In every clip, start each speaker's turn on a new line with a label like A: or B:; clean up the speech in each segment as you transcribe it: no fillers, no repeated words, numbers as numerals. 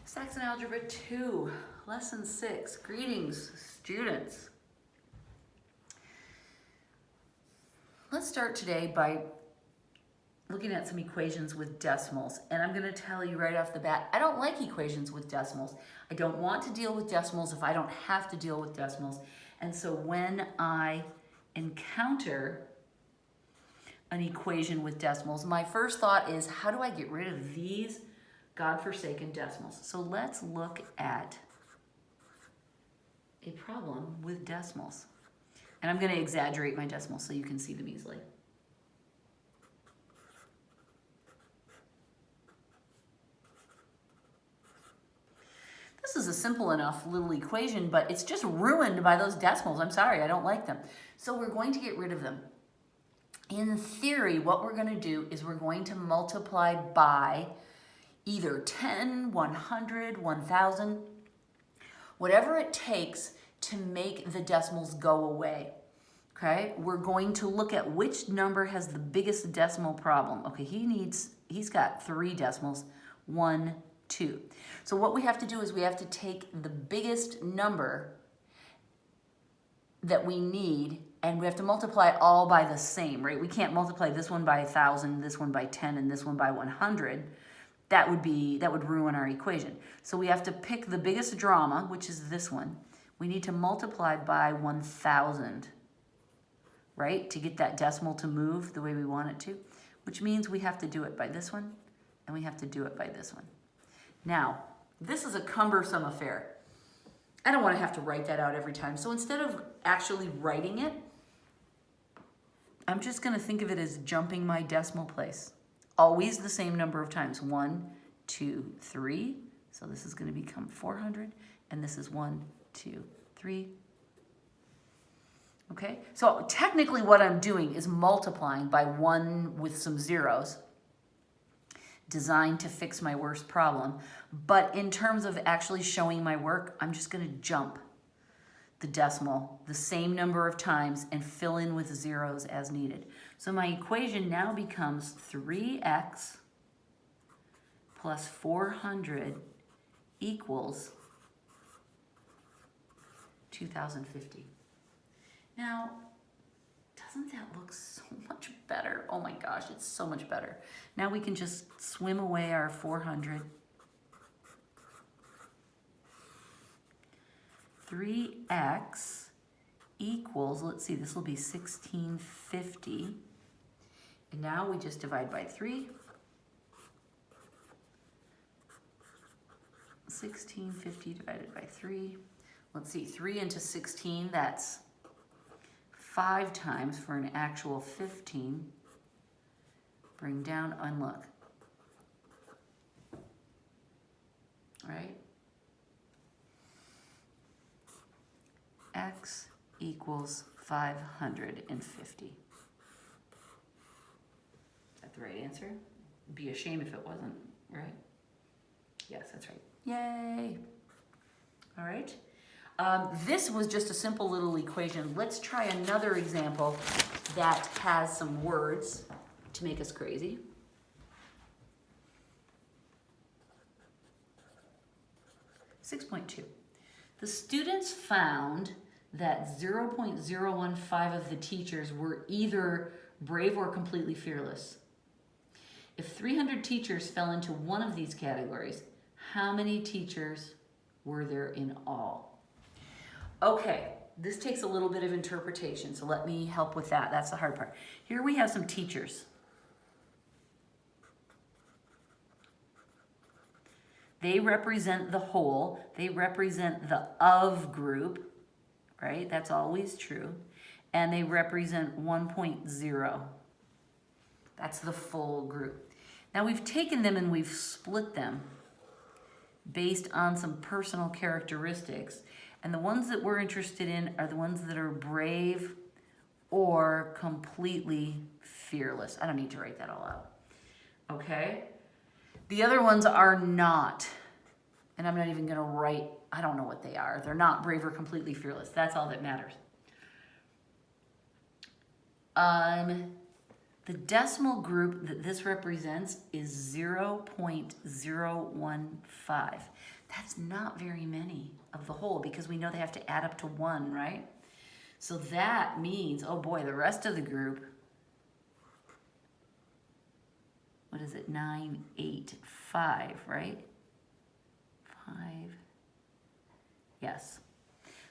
A: Saxon Algebra 2, Lesson 6. Greetings, students. Let's start today by looking at some equations with decimals. And I'm going to tell you right off the bat, I don't like equations with decimals. I don't want to deal with decimals if I don't have to deal with decimals. And so when I encounter an equation with decimals, my first thought is, how do I get rid of these godforsaken decimals? So let's look at a problem with decimals. And I'm going to exaggerate my decimals so you can see them easily. This is a simple enough little equation, but it's just ruined by those decimals. I'm sorry, I don't like them. So we're going to get rid of them. In theory, what we're going to do is we're going to multiply by either 10, 100, 1,000, whatever it takes to make the decimals go away. Okay, we're going to look at which number has the biggest decimal problem. Okay, he's got 3 decimals, 1, 2. So what we have to do is we have to take the biggest number that we need and we have to multiply all by the same, right? We can't multiply this one by 1,000, this one by 10, and this one by 100. That would ruin our equation. So we have to pick the biggest drama, which is this one. We need to multiply by 1,000, right? To get that decimal to move the way we want it to, which means we have to do it by this one, and we have to do it by this one. Now, this is a cumbersome affair. I don't want to have to write that out every time. So instead of actually writing it, I'm just going to think of it as jumping my decimal place. Always the same number of times. 1, 2, 3. So this is going to become 400. And this is 1, 2, 3. Okay? So technically what I'm doing is multiplying by 1 with some zeros, designed to fix my worst problem. But in terms of actually showing my work, I'm just going to jump the decimal the same number of times and fill in with zeros as needed. So my equation now becomes 3x plus 400 equals 2050. Now, doesn't that look so much better? Oh my gosh, it's so much better. Now we can just swim away our 400. 3x equals, let's see, this will be 1650. And now we just divide by 3. 1650 divided by 3. Let's see, 3 into 16, that's 5 times for an actual 15. Bring down, unlock. Right? X equals 550. Is that the right answer? It'd be a shame if it wasn't, right? Yes, that's right. Yay! All right. This was just a simple little equation. Let's try another example that has some words to make us crazy. (6.2). The students found that 0.015 of the teachers were either brave or completely fearless. If 300 teachers fell into one of these categories, how many teachers were there in all? Okay, this takes a little bit of interpretation, so let me help with that. That's the hard part. Here we have some teachers. They represent the whole. They represent the of group, right? That's always true. And they represent 1.0. That's the full group. Now we've taken them and we've split them based on some personal characteristics. And the ones that we're interested in are the ones that are brave or completely fearless. I don't need to write that all out. Okay? The other ones are not. And I'm not even going to write, I don't know what they are. They're not brave or completely fearless. That's all that matters. The decimal group that this represents is 0.015. That's not very many of the whole because we know they have to add up to 1, right? So that means, oh boy, the rest of the group, what is it, 985, right? 5, yes.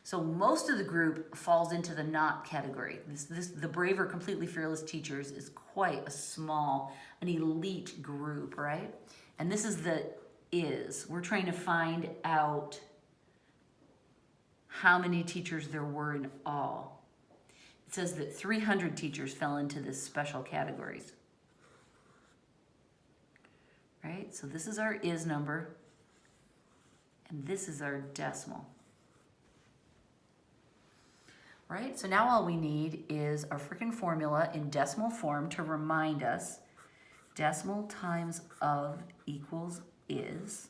A: So most of the group falls into the not category. The Brave or Completely Fearless Teachers is quite a small, an elite group, right? And this is the is. We're trying to find out how many teachers there were in all. It says that 300 teachers fell into this special categories. Right? So this is our is number, and this is our decimal. Right? So now all we need is our freaking formula in decimal form to remind us decimal times of equals is.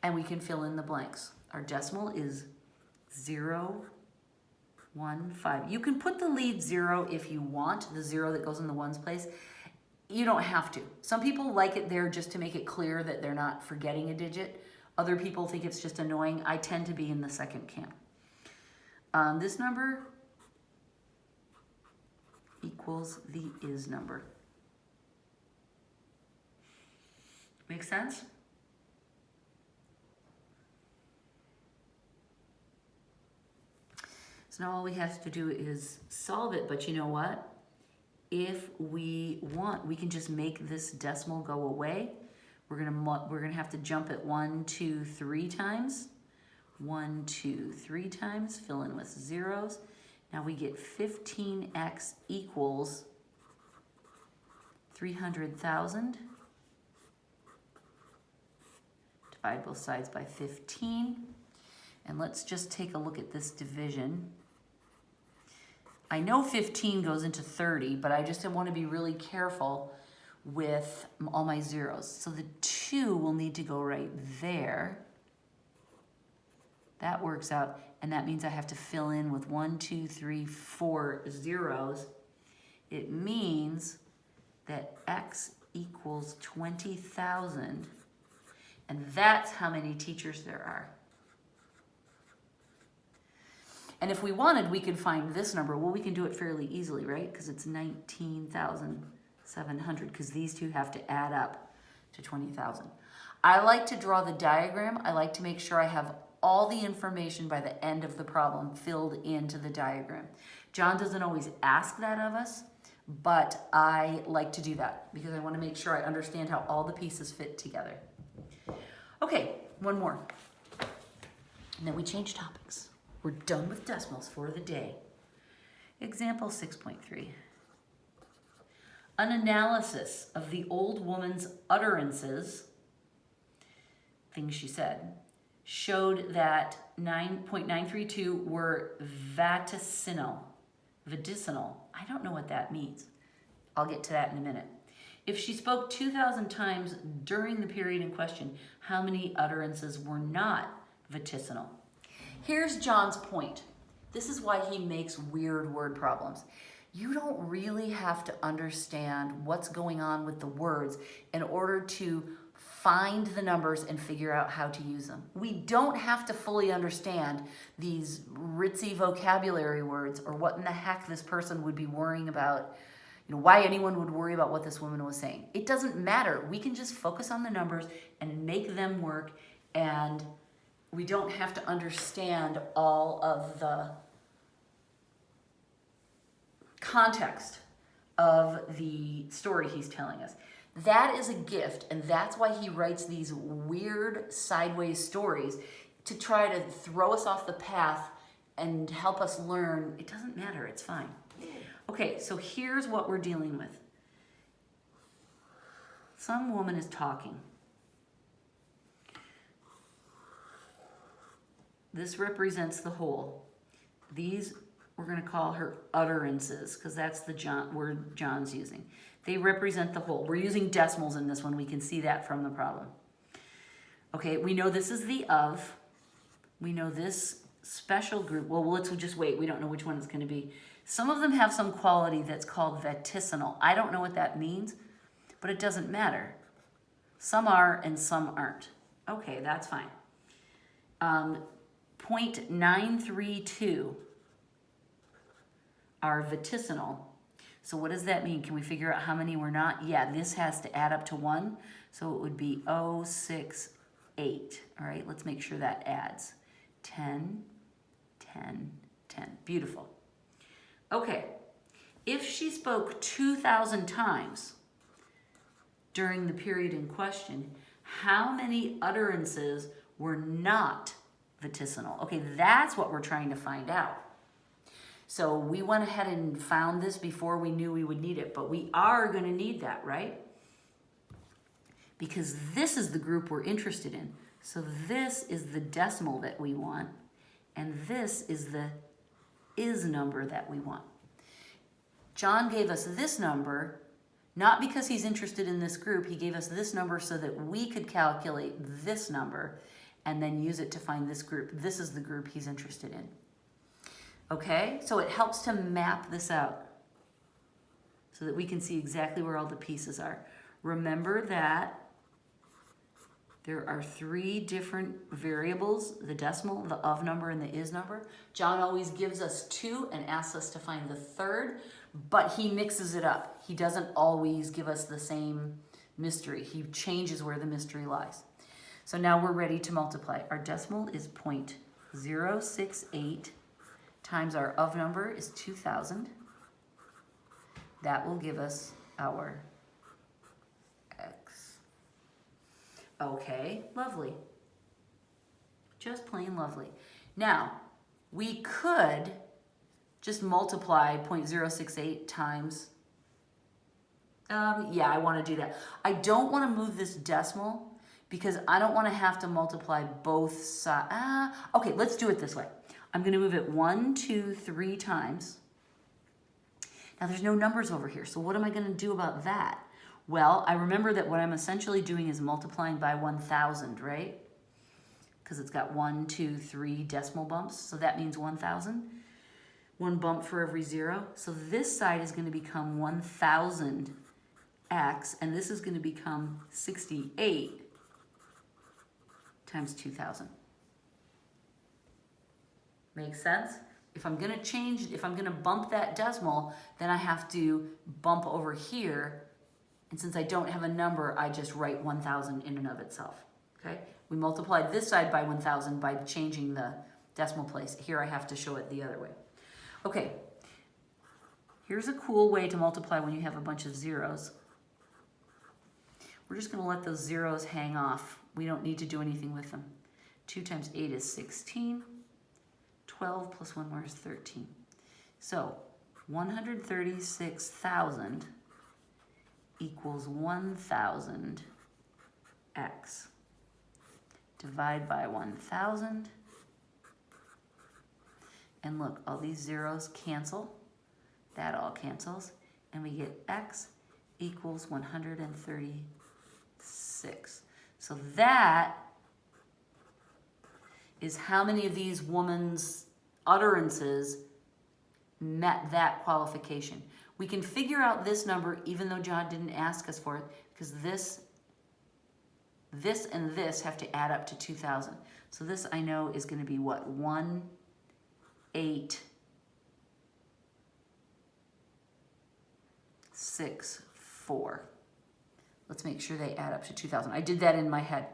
A: And we can fill in the blanks. Our decimal is 0.15. You can put the lead 0 if you want, the 0 that goes in the ones place. You don't have to. Some people like it there just to make it clear that they're not forgetting a digit. Other people think it's just annoying. I tend to be in the second camp. This number equals the is number. Make sense? So now all we have to do is solve it, but you know what? If we want, we can just make this decimal go away. We're gonna have to jump it 1, 2, 3 times. 1, 2, 3 times, fill in with zeros. Now we get 15x equals 300,000. Divide both sides by 15. And let's just take a look at this division. I know 15 goes into 30, but I just want to be really careful with all my zeros. So the 2 will need to go right there. That works out, and that means I have to fill in with 1, 2, 3, 4 zeros. It means that x equals 20,000, and that's how many teachers there are. And if we wanted, we could find this number. Well, we can do it fairly easily, right? Because it's 19,700, because these two have to add up to 20,000. I like to draw the diagram. I like to make sure I have all the information by the end of the problem filled into the diagram. John doesn't always ask that of us, but I like to do that because I want to make sure I understand how all the pieces fit together. Okay, one more. And then we change topics. We're done with decimals for the day. Example 6.3. An analysis of the old woman's utterances, things she said, showed that 9.932 were vaticinal. I don't know what that means. I'll get to that in a minute. If she spoke 2,000 times during the period in question, how many utterances were not vaticinal? Here's John's point. This is why he makes weird word problems. You don't really have to understand what's going on with the words in order to find the numbers and figure out how to use them. We don't have to fully understand these ritzy vocabulary words or what in the heck this person would be worrying about, why anyone would worry about what this woman was saying. It doesn't matter. We can just focus on the numbers and make them work, and we don't have to understand all of the context of the story he's telling us. That is a gift, and that's why he writes these weird sideways stories to try to throw us off the path and help us learn. It doesn't matter, it's fine. Okay, so here's what we're dealing with. Some woman is talking. This represents the whole. These we're going to call her utterances because that's the word John's using. They represent the whole. We're using decimals in this one. We can see that from the problem. Okay, we know this is the of. We know this special group. Well, let's just wait. We don't know which one it's going to be. Some of them have some quality that's called vaticinal. I don't know what that means, but it doesn't matter. Some are and some aren't. Okay, that's fine. 0.932 are vaticinal. So what does that mean? Can we figure out how many we're not? Yeah, this has to add up to 1. So it would be 068. All right, let's make sure that adds. 10, 10, 10. Beautiful. Okay, if she spoke 2,000 times during the period in question, how many utterances were not vaticinal? Okay, that's what we're trying to find out. So we went ahead and found this before we knew we would need it, but we are going to need that, right? Because this is the group we're interested in. So this is the decimal that we want, and this is the is number that we want. John gave us this number, not because he's interested in this group. He gave us this number so that we could calculate this number and then use it to find this group. This is the group he's interested in. Okay, so it helps to map this out so that we can see exactly where all the pieces are. Remember that there are 3 different variables, the decimal, the of number, and the is number. John always gives us 2 and asks us to find the third, but he mixes it up. He doesn't always give us the same mystery. He changes where the mystery lies. So now we're ready to multiply. Our decimal is 0.068 times our of number is 2,000. That will give us our x. Okay, lovely. Just plain lovely. Now, we could just multiply 0.068 times. Yeah, I want to do that. I don't want to move this decimal because I don't want to have to multiply both sides. Okay, let's do it this way. I'm going to move it 1, 2, 3 times. Now there's no numbers over here, so what am I going to do about that? Well, I remember that what I'm essentially doing is multiplying by 1,000, right? Because it's got 1, 2, 3 decimal bumps, so that means 1,000. 1 bump for every 0. So this side is going to become 1,000x, and this is going to become 68 times 2,000. Makes sense? If I'm going to bump that decimal, then I have to bump over here. And since I don't have a number, I just write 1,000 in and of itself. Okay? We multiplied this side by 1,000 by changing the decimal place. Here I have to show it the other way. Okay. Here's a cool way to multiply when you have a bunch of zeros. We're just going to let those zeros hang off. We don't need to do anything with them. 2 times 8 is 16. 12 plus 1 more is 13. So 136,000 equals 1,000 x. Divide by 1,000. And look, all these zeros cancel. That all cancels. And we get x equals 136. So that is how many of these woman's utterances met that qualification. We can figure out this number even though John didn't ask us for it, because this and this have to add up to 2,000. So this I know is going to be what? 1,864. Let's make sure they add up to 2,000. I did that in my head.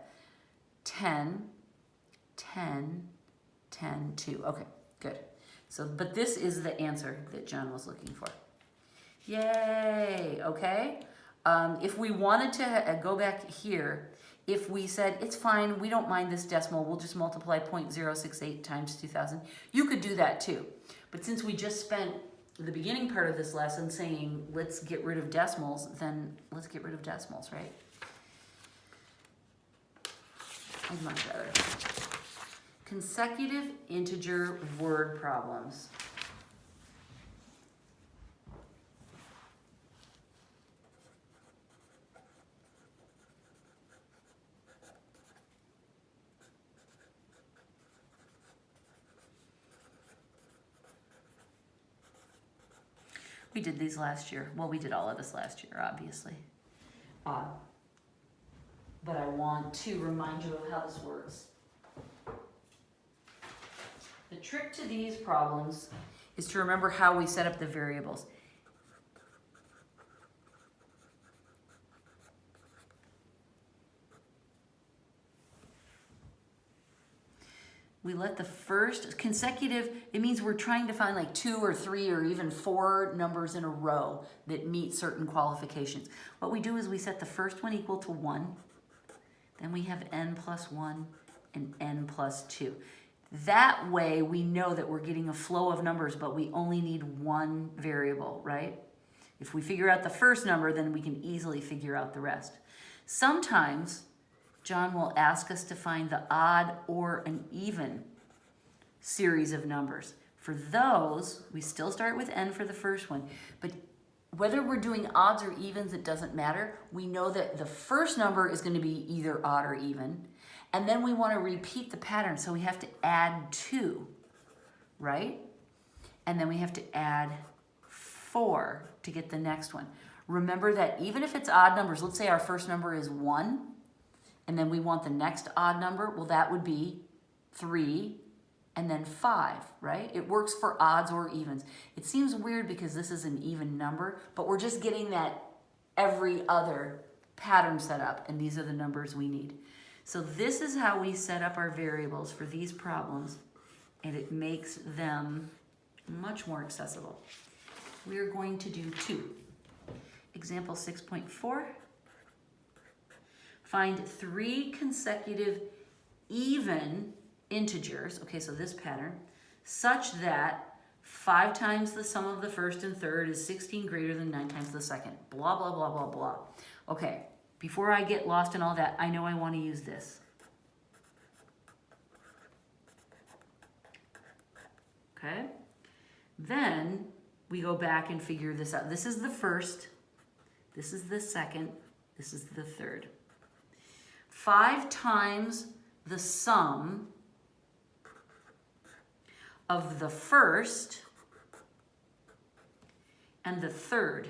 A: 10, 10, 10, 2. Okay, good. So, but this is the answer that John was looking for. Yay, okay. If we wanted to go back here, if we said, it's fine, we don't mind this decimal, we'll just multiply 0.068 times 2,000, you could do that too. But since we just spent the beginning part of this lesson saying, let's get rid of decimals, then let's get rid of decimals, right? I'd much rather. Consecutive integer word problems. We did these last year. Well, we did all of this last year, obviously. But I want to remind you of how this works. The trick to these problems is to remember how we set up the variables. We let the first consecutive, it means we're trying to find like 2 or 3 or even 4 numbers in a row that meet certain qualifications. What we do is we set the first one equal to 1, then we have n plus 1 and n plus 2. That way we know that we're getting a flow of numbers, but we only need one variable, right? If we figure out the first number, then we can easily figure out the rest. Sometimes John will ask us to find the odd or an even series of numbers. For those, we still start with n for the first one, but whether we're doing odds or evens, it doesn't matter. We know that the first number is going to be either odd or even, and then we want to repeat the pattern, so we have to add 2, right? And then we have to add 4 to get the next one. Remember that even if it's odd numbers, let's say our first number is 1, and then we want the next odd number, well, that would be 3 and then 5, right? It works for odds or evens. It seems weird because this is an even number, but we're just getting that every other pattern set up, and these are the numbers we need. So this is how we set up our variables for these problems, and it makes them much more accessible. We're going to do 2. Example 6.4. Find 3 consecutive even integers, okay, so this pattern, such that 5 times the sum of the first and third is 16 greater than 9 times the second. Blah, blah, blah, blah, blah. Okay, before I get lost in all that, I know I want to use this. Okay, then we go back and figure this out. This is the first, this is the second, this is the third. 5 times the sum of the first and the third.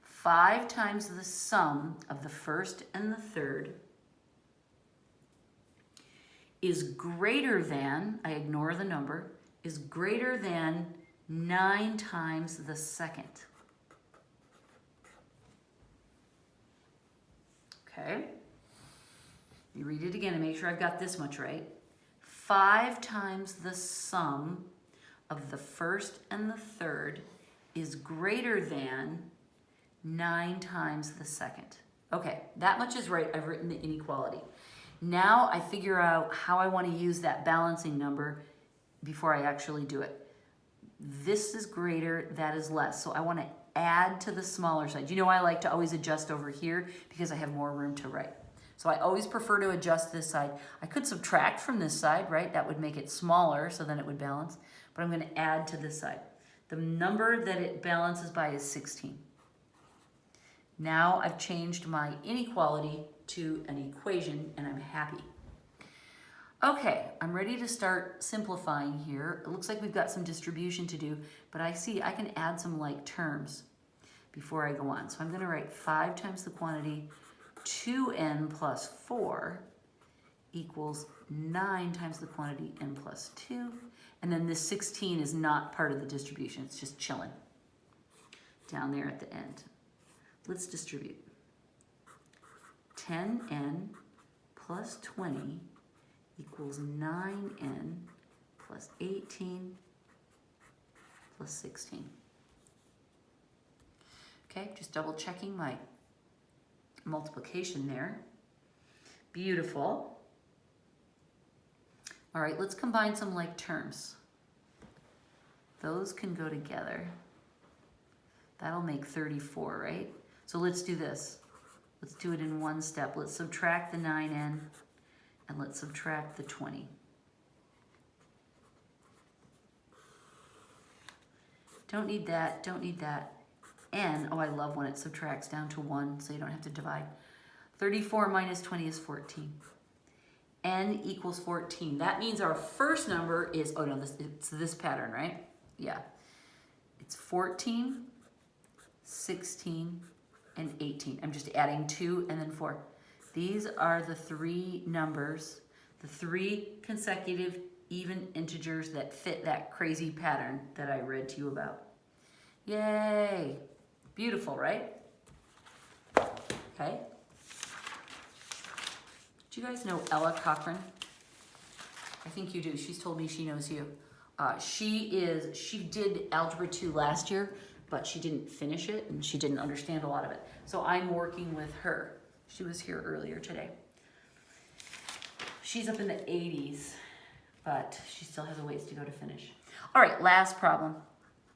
A: 5 times the sum of the first and the third is greater than, I ignore the number, is greater than 9 times the second. Okay, you read it again and make sure I've got this much right. 5 times the sum of the first and the third is greater than 9 times the second. Okay, that much is right. I've written the inequality. Now I figure out how I want to use that balancing number before I actually do it. This is greater, that is less. So I want to add to the smaller side. You know I like to always adjust over here because I have more room to write. So I always prefer to adjust this side. I could subtract from this side, right? That would make it smaller, so then it would balance. But I'm going to add to this side. The number that it balances by is 16. Now I've changed my inequality to an equation, and I'm happy. Okay, I'm ready to start simplifying here. It looks like we've got some distribution to do, but I see I can add some like terms before I go on. So I'm going to write 5 times the quantity 2n plus 4 equals 9 times the quantity n plus 2. And then this 16 is not part of the distribution. It's just chilling down there at the end. Let's distribute. 10n plus 20 equals 9n plus 18 plus 16. Okay, just double checking my multiplication there. Beautiful. All right, let's combine some like terms. Those can go together. That'll make 34, right? So let's do this. Let's do it in one step. Let's subtract the 9n and let's subtract the 20. Don't need that, don't need that. N, oh, I love when it subtracts down to 1, so you don't have to divide. 34 minus 20 is 14. n equals 14. That means our first number is, oh no, it's this pattern, right? Yeah. It's 14, 16, and 18. I'm just adding 2 and then 4. These are the three numbers, the three consecutive even integers that fit that crazy pattern that I read to you about. Yay! Beautiful, right? Okay. Do you guys know Ella Cochran? I think you do. She's told me she knows you. She did Algebra 2 last year, but she didn't finish it and she didn't understand a lot of it. So I'm working with her. She was here earlier today. She's up in the 80s, but she still has a ways to go to finish. All right, last problem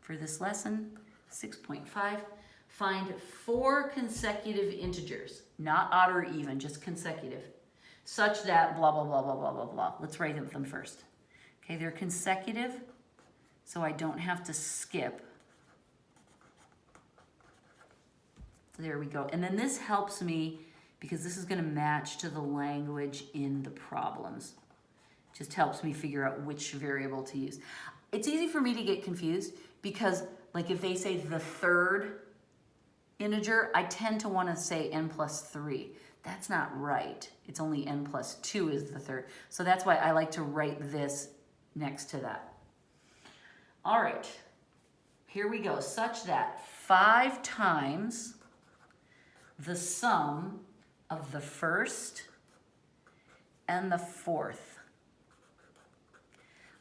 A: for this lesson, 6.5. Find 4 consecutive integers, not odd or even, just consecutive, such that blah, blah, blah, blah, blah, blah, blah. Let's write them first. Okay, they're consecutive, so I don't have to skip. There we go. And then this helps me because this is going to match to the language in the problems. Just helps me figure out which variable to use. It's easy for me to get confused because, like, if they say the third integer, I tend to want to say n plus 3. That's not right. It's only n plus 2 is the third. So that's why I like to write this next to that. All right, here we go. Such that 5 times the sum of the first and the fourth.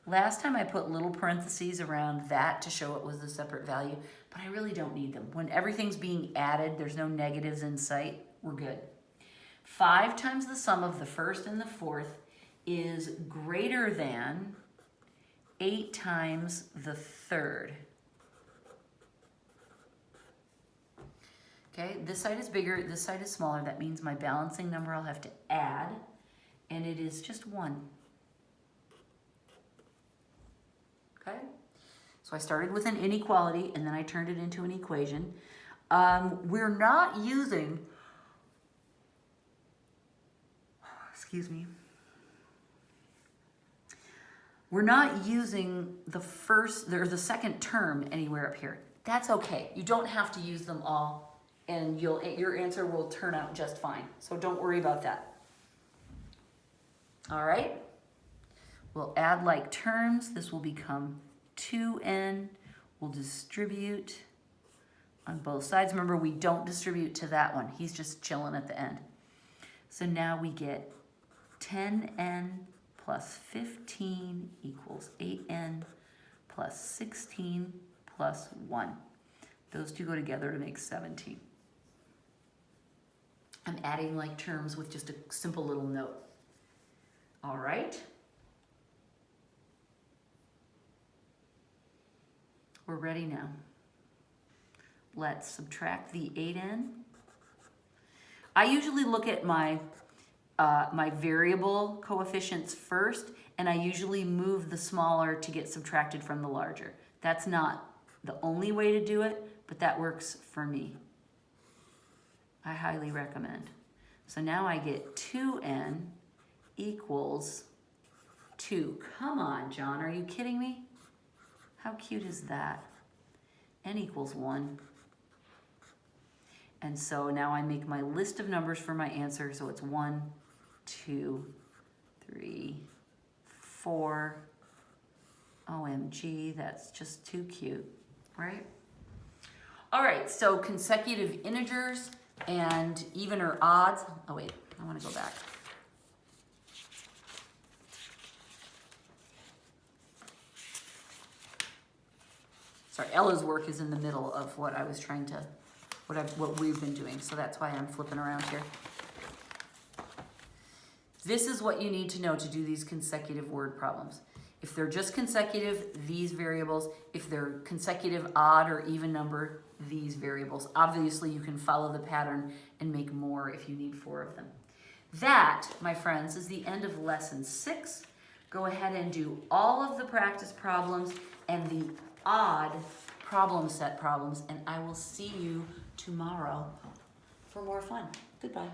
A: Last time I put little parentheses around that to show it was a separate value, but I really don't need them. When everything's being added, there's no negatives in sight, we're good. 5 times the sum of the first and the fourth is greater than 8 times the third. Okay, this side is bigger, this side is smaller. That means my balancing number I'll have to add, and it is just 1. Okay, so I started with an inequality, and then I turned it into an equation. We're not using, excuse me, we're not using the first or the second term anywhere up here. That's okay. You don't have to use them all, and your answer will turn out just fine. So don't worry about that. All right. We'll add like terms. This will become 2n. We'll distribute on both sides. Remember, we don't distribute to that one. He's just chilling at the end. So now we get 10n plus 15 equals 8n plus 16 plus 1. Those two go together to make 17. I'm adding like terms with just a simple little note. All right. We're ready now. Let's subtract the 8n. I usually look at my variable coefficients first, and I usually move the smaller to get subtracted from the larger. That's not the only way to do it, but that works for me. I highly recommend. So now I get 2n equals 2. Come on, John, are you kidding me? How cute is that? N equals 1. And so now I make my list of numbers for my answer. So it's 1, 2, 3, 4. OMG, that's just too cute, right? All right, so consecutive integers and even or odds. Oh wait, I want to go back. Sorry, Ella's work is in the middle of what I was trying to, what we've been doing, so that's why I'm flipping around here. This is what you need to know to do these consecutive word problems. If they're just consecutive, these variables. If they're consecutive odd or even number, these variables. Obviously, you can follow the pattern and make more if you need 4 of them. That, my friends, is the end of lesson 6. Go ahead and do all of the practice problems and the odd problem set problems, and I will see you tomorrow for more fun. Goodbye.